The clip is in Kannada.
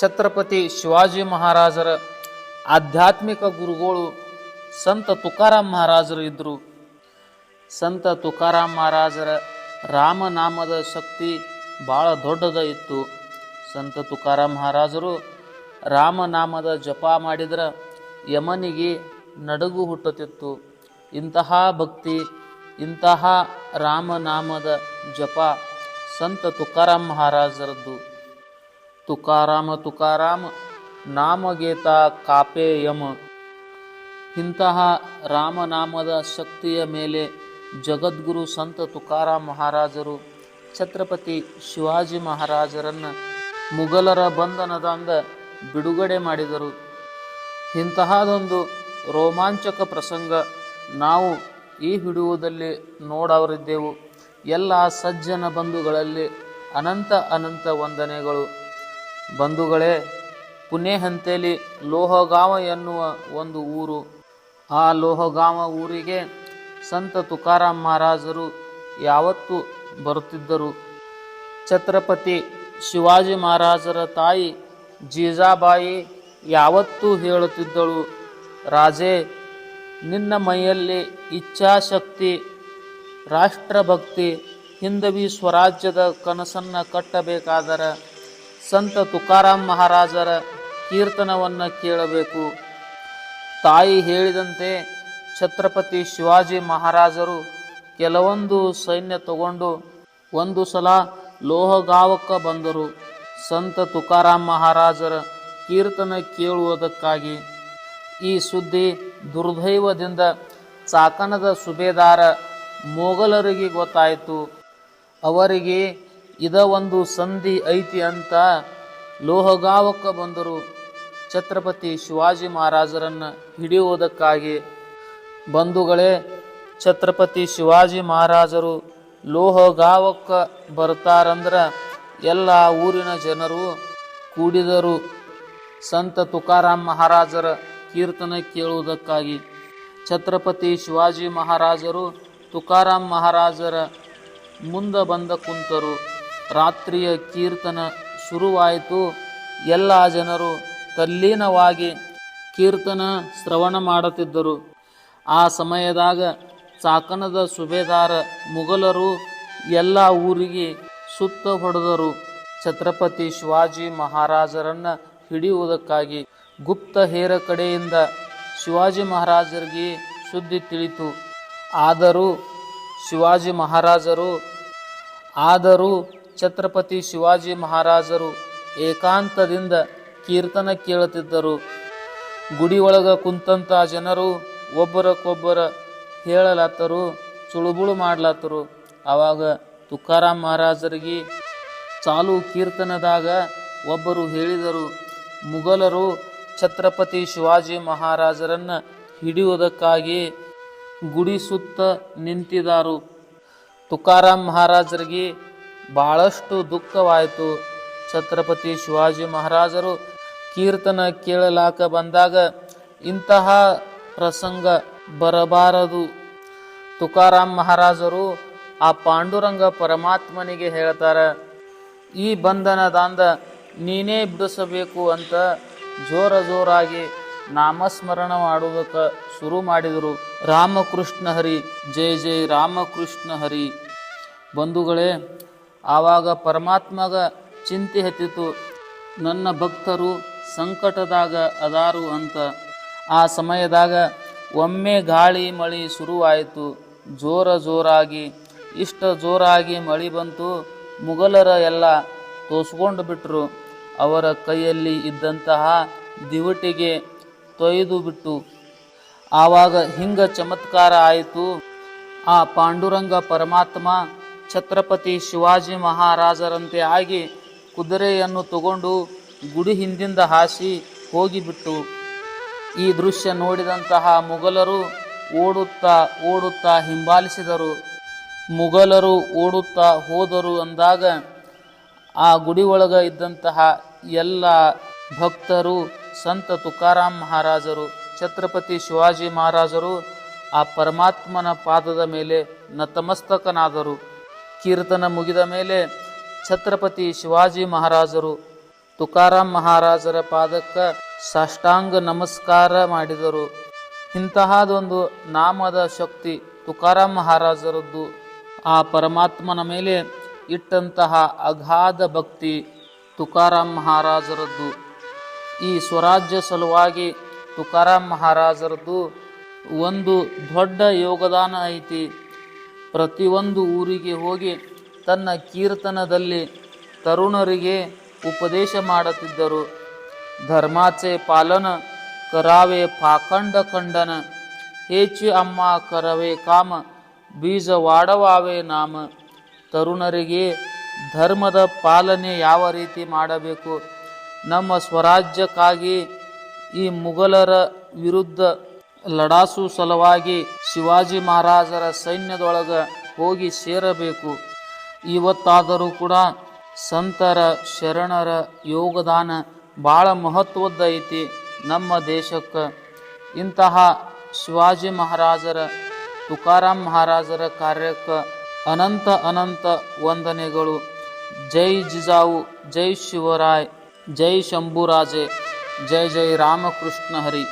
ಛತ್ರಪತಿ ಶಿವಾಜಿ ಮಹಾರಾಜರ ಆಧ್ಯಾತ್ಮಿಕ ಗುರುಗಳು ಸಂತ ತುಕಾರಾಮ್ ಮಹಾರಾಜರು ಇದ್ದರು. ಸಂತ ತುಕಾರಾಮ್ ಮಹಾರಾಜರ ರಾಮನಾಮದ ಶಕ್ತಿ ಭಾಳ ದೊಡ್ಡದ ಇತ್ತು. ಸಂತ ತುಕಾರಾಮ್ ಮಹಾರಾಜರು ರಾಮನಾಮದ ಜಪ ಮಾಡಿದ್ರೆ ಯಮನಿಗೆ ನಡುಗು ಹುಟ್ಟುತ್ತಿತ್ತು. ಇಂತಹ ಭಕ್ತಿ, ಇಂತಹ ರಾಮನಾಮದ ಜಪ ಸಂತ ತುಕಾರಾಮ್ ಮಹಾರಾಜರದ್ದು. ತುಕಾರಾಮ ತುಕಾರಾಮ ನಾಮಗೇತ ಕಾಪೆ ಯಮ. ಇಂತಹ ರಾಮನಾಮದ ಶಕ್ತಿಯ ಮೇಲೆ ಜಗದ್ಗುರು ಸಂತ ತುಕಾರಾಮ್ ಮಹಾರಾಜರು ಛತ್ರಪತಿ ಶಿವಾಜಿ ಮಹಾರಾಜರನ್ನು ಮುಘಲರ ಬಂಧನದಿಂದ ಬಿಡುಗಡೆ ಮಾಡಿದರು. ಇಂತಹದೊಂದು ರೋಮಾಂಚಕ ಪ್ರಸಂಗ ನಾವು ಈ ವಿಡಿಯೋದಲ್ಲಿ ನೋಡವರಿದ್ದೆವು. ಎಲ್ಲ ಸಜ್ಜನ ಬಂಧುಗಳಲ್ಲಿ ಅನಂತ ಅನಂತ ವಂದನೆಗಳು. ಬಂಧುಗಳೇ, ಪುಣೆ ಹಂತೇಲಿ ಲೋಹಗಾಂವ ಎನ್ನುವ ಒಂದು ಊರು. ಆ ಲೋಹಗಾಂವ ಊರಿಗೆ ಸಂತ ತುಕಾರಾಮ್ ಮಹಾರಾಜರು ಯಾವತ್ತೂ ಬರುತ್ತಿದ್ದರು. ಛತ್ರಪತಿ ಶಿವಾಜಿ ಮಹಾರಾಜರ ತಾಯಿ ಜೀಜಾಬಾಯಿ ಯಾವತ್ತೂ ಹೇಳುತ್ತಿದ್ದಳು, ರಾಜೇ, ನಿನ್ನ ಮೈಯಲ್ಲಿ ಇಚ್ಛಾಶಕ್ತಿ, ರಾಷ್ಟ್ರಭಕ್ತಿ, ಹಿಂದವಿ ಸ್ವರಾಜ್ಯದ ಕನಸನ್ನು ಕಟ್ಟಬೇಕಾದರೆ ಸಂತ ತುಕಾರಾಮ್ ಮಹಾರಾಜರ ಕೀರ್ತನವನ್ನು ಕೇಳಬೇಕು. ತಾಯಿ ಹೇಳಿದಂತೆ ಛತ್ರಪತಿ ಶಿವಾಜಿ ಮಹಾರಾಜರು ಕೆಲವೊಂದು ಸೈನ್ಯ ತಗೊಂಡು ಒಂದು ಸಲ ಲೋಹಗಾಂವಕ್ಕೆ ಬಂದರು. ಸಂತ ತುಕಾರಾಮ್ ಮಹಾರಾಜರ ಕೀರ್ತನ ಕೇಳುವುದಕ್ಕಾಗಿ. ಈ ಸುದ್ದಿ ದುರ್ದೈವದಿಂದ ಚಾಕಣದ ಸುಬೇದಾರ ಮೊಘಲರಿಗೆ ಗೊತ್ತಾಯಿತು. ಅವರಿಗೆ ಇದ ಒಂದು ಸಂಧಿ ಐತಿ ಅಂತ ಲೋಹಗಾಂವಕ್ಕೆ ಬಂದರು ಛತ್ರಪತಿ ಶಿವಾಜಿ ಮಹಾರಾಜರನ್ನು ಹಿಡಿಯುವುದಕ್ಕಾಗಿ. ಬಂಧುಗಳೇ, ಛತ್ರಪತಿ ಶಿವಾಜಿ ಮಹಾರಾಜರು ಲೋಹಗಾಂವಕ್ಕೆ ಬರ್ತಾರಂದ್ರೆ ಎಲ್ಲ ಊರಿನ ಜನರು ಕೂಡಿದರು ಸಂತ ತುಕಾರಾಮ್ ಮಹಾರಾಜರ ಕೀರ್ತನ ಕೇಳುವುದಕ್ಕಾಗಿ. ಛತ್ರಪತಿ ಶಿವಾಜಿ ಮಹಾರಾಜರು ತುಕಾರಾಮ್ ಮಹಾರಾಜರ ಮುಂದೆ ಬಂದ ಕುಂತರು. ರಾತ್ರಿಯ ಕೀರ್ತನ ಶುರುವಾಯಿತು. ಎಲ್ಲ ಜನರು ತಲ್ಲೀನವಾಗಿ ಕೀರ್ತನ ಶ್ರವಣ ಮಾಡುತ್ತಿದ್ದರು. ಆ ಸಮಯದಾಗ ಚಾಕಣದ ಸುಬೇದಾರ ಮುಘಲರು ಎಲ್ಲ ಊರಿಗೆ ಸುತ್ತ ಹೊಡೆದರು ಛತ್ರಪತಿ ಶಿವಾಜಿ ಮಹಾರಾಜರನ್ನು ಹಿಡಿಯುವುದಕ್ಕಾಗಿ. ಗುಪ್ತಹೇರ ಕಡೆಯಿಂದ ಶಿವಾಜಿ ಮಹಾರಾಜರಿಗೆ ಸುದ್ದಿ ತಿಳಿತು. ಆದರೂ ಛತ್ರಪತಿ ಶಿವಾಜಿ ಮಹಾರಾಜರು ಏಕಾಂತದಿಂದ ಕೀರ್ತನ ಕೇಳುತ್ತಿದ್ದರು. ಗುಡಿ ಒಳಗೆ ಕುಂತಂಥ ಜನರು ಒಬ್ಬರಕ್ಕೊಬ್ಬರ ಹೇಳಲತ್ತರು, ಚುಳುಬುಳು ಮಾಡ್ಲತ್ತರು. ಆವಾಗ ತುಕಾರಾಮ್ ಮಹಾರಾಜರಿಗೆ ಚಾಲು ಕೀರ್ತನದಾಗ ಒಬ್ಬರು ಹೇಳಿದರು, ಮುಘಲರು ಛತ್ರಪತಿ ಶಿವಾಜಿ ಮಹಾರಾಜರನ್ನು ಹಿಡಿಯುವುದಕ್ಕಾಗಿ ಗುಡಿ ಸುತ್ತ ನಿಂತಿದ್ದಾರು. ತುಕಾರಾಮ್ ಮಹಾರಾಜರಿಗೆ ಭಾಳಷ್ಟು ದುಃಖವಾಯಿತು. ಛತ್ರಪತಿ ಶಿವಾಜಿ ಮಹಾರಾಜರು ಕೀರ್ತನ ಕೇಳಲಾಕ ಬಂದಾಗ ಇಂತಹ ಪ್ರಸಂಗ ಬರಬಾರದು. ತುಕಾರಾಮ್ ಮಹಾರಾಜರು ಆ ಪಾಂಡುರಂಗ ಪರಮಾತ್ಮನಿಗೆ ಹೇಳ್ತಾರೆ, ಈ ಬಂಧನದಾಂದ ನೀನೇ ಬಿಡಿಸಬೇಕು ಅಂತ ಜೋರಾಗಿ ನಾಮಸ್ಮರಣ ಮಾಡುವುದಕ್ಕೆ ಶುರು ಮಾಡಿದರು. ರಾಮಕೃಷ್ಣ ಹರಿ, ಜೈ ಜೈ ರಾಮಕೃಷ್ಣ ಹರಿ. ಬಂಧುಗಳೇ, ಆವಾಗ ಪರಮಾತ್ಮಗ ಚಿಂತೆ ಹತ್ತಿತು, ನನ್ನ ಭಕ್ತರು ಸಂಕಟದಾಗ ಅದಾರು ಅಂತ. ಆ ಸಮಯದಾಗ ಒಮ್ಮೆ ಗಾಳಿ ಮಳೆ ಶುರುವಾಯಿತು. ಜೋರಾಗಿ ಇಷ್ಟ ಜೋರಾಗಿ ಮಳೆ ಬಂತು. ಮುಘಲರ ಎಲ್ಲ ತೋಸ್ಕೊಂಡು ಬಿಟ್ಟರು. ಅವರ ಕೈಯಲ್ಲಿ ಇದ್ದಂತಹ ದಿವಟಿಗೆ ತೊಯ್ದು ಬಿಟ್ಟು. ಆವಾಗ ಹಿಂಗ ಚಮತ್ಕಾರ ಆಯಿತು. ಆ ಪಾಂಡುರಂಗ ಪರಮಾತ್ಮ ಛತ್ರಪತಿ ಶಿವಾಜಿ ಮಹಾರಾಜರಂತೆ ಆಗಿ ಕುದುರೆಯನ್ನು ತಗೊಂಡು ಗುಡಿ ಹಿಂದಿಂದ ಹಾಸಿ ಹೋಗಿಬಿಟ್ಟು. ಈ ದೃಶ್ಯ ನೋಡಿದಂತಹ ಮುಘಲರು ಓಡುತ್ತಾ ಹಿಂಬಾಲಿಸಿದರು. ಮುಘಲರು ಓಡುತ್ತಾ ಹೋದರು ಅಂದಾಗ ಆ ಗುಡಿ ಒಳಗೆ ಇದ್ದಂತಹ ಎಲ್ಲ ಭಕ್ತರು, ಸಂತ ತುಕಾರಾಮ್ ಮಹಾರಾಜರು, ಛತ್ರಪತಿ ಶಿವಾಜಿ ಮಹಾರಾಜರು ಆ ಪರಮಾತ್ಮನ ಪಾದದ ಮೇಲೆ ನತಮಸ್ತಕನಾದರು. ಕೀರ್ತನ ಮುಗಿದ ಮೇಲೆ ಛತ್ರಪತಿ ಶಿವಾಜಿ ಮಹಾರಾಜರು ತುಕಾರಾಮ್ ಮಹಾರಾಜರ ಪಾದಕ್ಕೆ ಸಾಷ್ಟಾಂಗ ನಮಸ್ಕಾರ ಮಾಡಿದರು. ಇಂತಹದೊಂದು ನಾಮದ ಶಕ್ತಿ ತುಕಾರಾಮ್ ಮಹಾರಾಜರದ್ದು. ಆ ಪರಮಾತ್ಮನ ಮೇಲೆ ಇಟ್ಟಂತಹ ಅಗಾಧ ಭಕ್ತಿ ತುಕಾರಾಮ್ ಮಹಾರಾಜರದ್ದು. ಈ ಸ್ವರಾಜ್ಯ ಸಲುವಾಗಿ ತುಕಾರಾಮ್ ಮಹಾರಾಜರದ್ದು ಒಂದು ದೊಡ್ಡ ಯೋಗದಾನ ಐತಿ. ಪ್ರತಿಯೊಂದು ಊರಿಗೆ ಹೋಗಿ ತನ್ನ ಕೀರ್ತನದಲ್ಲಿ ತರುಣರಿಗೆ ಉಪದೇಶ ಮಾಡುತ್ತಿದ್ದರು. ಧರ್ಮಾಚೆ ಪಾಲನ करावे पाखंड खंडन, हेची अम्मा करवे काम, ಬೀಜ ವಾಡವಾವೆ ನಾಮ. ತರುಣರಿಗೆ ಧರ್ಮದ ಪಾಲನೆ ಯಾವ ರೀತಿ ಮಾಡಬೇಕು, ನಮ್ಮ ಸ್ವರಾಜ್ಯಕ್ಕಾಗಿ ಈ ಮುಘಲರ ವಿರುದ್ಧ ಲಡಾಸು ಸಲುವಾಗಿ ಶಿವಾಜಿ ಮಹಾರಾಜರ ಸೈನ್ಯದೊಳಗ ಹೋಗಿ ಸೇರಬೇಕು. ಇವತ್ತಾದರೂ ಕೂಡ ಸಂತರ ಶರಣರ ಯೋಗದಾನ ಭಾಳ ಮಹತ್ವದ ಐತಿ ನಮ್ಮ ದೇಶಕ್ಕೆ. ಇಂತಹ ಶಿವಾಜಿ ಮಹಾರಾಜರ ತುಕಾರಾಮ್ ಮಹಾರಾಜರ ಕಾರ್ಯಕ್ಕೆ ಅನಂತ ಅನಂತ ವಂದನೆಗಳು. ಜೈ ಜಿಜಾವು, ಜೈ ಶಿವರಾಯ್, ಜೈ ಶಂಭುರಾಜೆ, ಜೈ ಜೈ ರಾಮಕೃಷ್ಣ ಹರಿ.